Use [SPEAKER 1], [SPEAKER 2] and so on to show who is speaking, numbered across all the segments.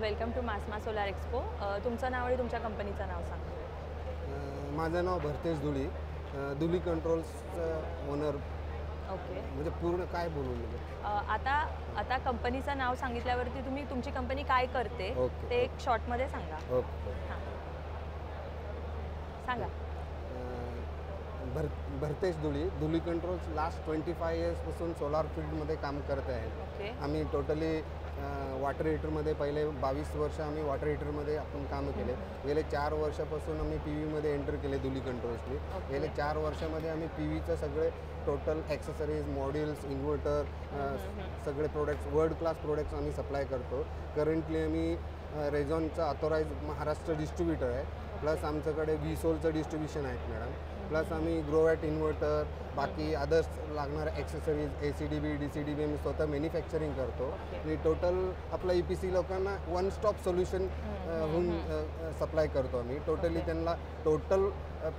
[SPEAKER 1] Welcome to MASMA solar expo. तुमचं नाव आणि तुमच्या कंपनीचं नाव सांगा.
[SPEAKER 2] माझं नाव भरतेश धुळी, धुळी कंट्रोल्सचं ओनर.
[SPEAKER 1] ओके.
[SPEAKER 2] म्हणजे पूर्ण काय बोलू म्हणजे
[SPEAKER 1] आता कंपनीचं नाव सांगितल्यावरती तुम्ही तुमची कंपनी काय करते
[SPEAKER 2] ओके,
[SPEAKER 1] ते एक शॉर्टमध्ये सांगा.
[SPEAKER 2] ओके.
[SPEAKER 1] हां, सांगा.
[SPEAKER 2] Bharatesh Dhuli, धुळी controls last 25 इयर्सपासून solar फील्डमध्ये काम करत आहे.
[SPEAKER 1] ओके.
[SPEAKER 2] आम्ही टोटली वॉटर हीटरमध्ये पहिले 22 वर्ष आम्ही वॉटर हीटरमध्ये आपण काम केले. गेले 4 वर्षापासून आम्ही पी व्हीमध्ये एंटर केले धुळी कंट्रोल्सनी. गेले 4 वर्षामध्ये आम्ही पी व्हीचं सगळे टोटल ॲक्सेसरीज, मॉड्यूल्स, इन्व्हर्टर, सगळे प्रोडक्ट्स, वर्ल्ड क्लास प्रोडक्ट्स आम्ही सप्लाय करतो. करंटली आम्ही रेझॉनचा ऑथोराइज महाराष्ट्र डिस्ट्रीब्युटर आहे. प्लस आमच्याकडे व्हीसोलचं डिस्ट्रीब्युशन आहेत मॅडम. प्लस आम्ही ग्रोवॅट इन्व्हर्टर, बाकी अदर्स लागणारे ॲक्सेसरीज, ACDB, DCDB आम्ही स्वतः मॅन्युफॅक्चरिंग करतो. आणि टोटल आपल्या EPC लोकांना वन स्टॉप सोल्युशन होऊन सप्लाय करतो आम्ही. टोटली त्यांना टोटल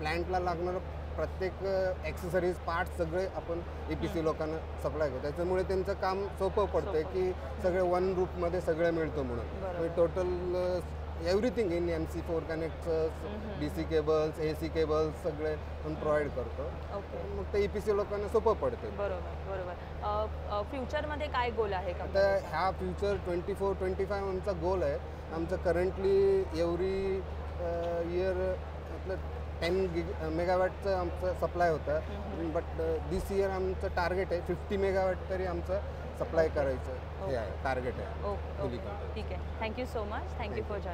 [SPEAKER 2] प्लॅन्टला लागणारं प्रत्येक ॲक्सेसरीज, पार्ट्स सगळे आपण EPC लोकांना सप्लाय करतो. त्याच्यामुळे त्यांचं काम सोपं पडतं की सगळे वन रूपमध्ये सगळं मिळतं म्हणून. Total everything in MC4 connectors, DC cables, AC cables सगळे आपण प्रोव्हाइड करतो.
[SPEAKER 1] ओके.
[SPEAKER 2] मग ते EPC लोकांना सोपं पडते.
[SPEAKER 1] बरोबर. फ्युचरमध्ये काय गोल आहे
[SPEAKER 2] आता
[SPEAKER 1] कंपनीचा?
[SPEAKER 2] ह्या फ्युचर 24-25 आमचा गोल आहे. आमचं करंटली एव्हरी इयर आपलं 10 मेगावॅटचं आमचं सप्लाय होतं. बट दिस इयर आमचं टार्गेट आहे 50 मेगावॅट तरी आमचं सप्लाय करायचं हे आहे, टार्गेट आहे.
[SPEAKER 1] ओके. ठीक आहे. Thank you so much. Thank you for joining.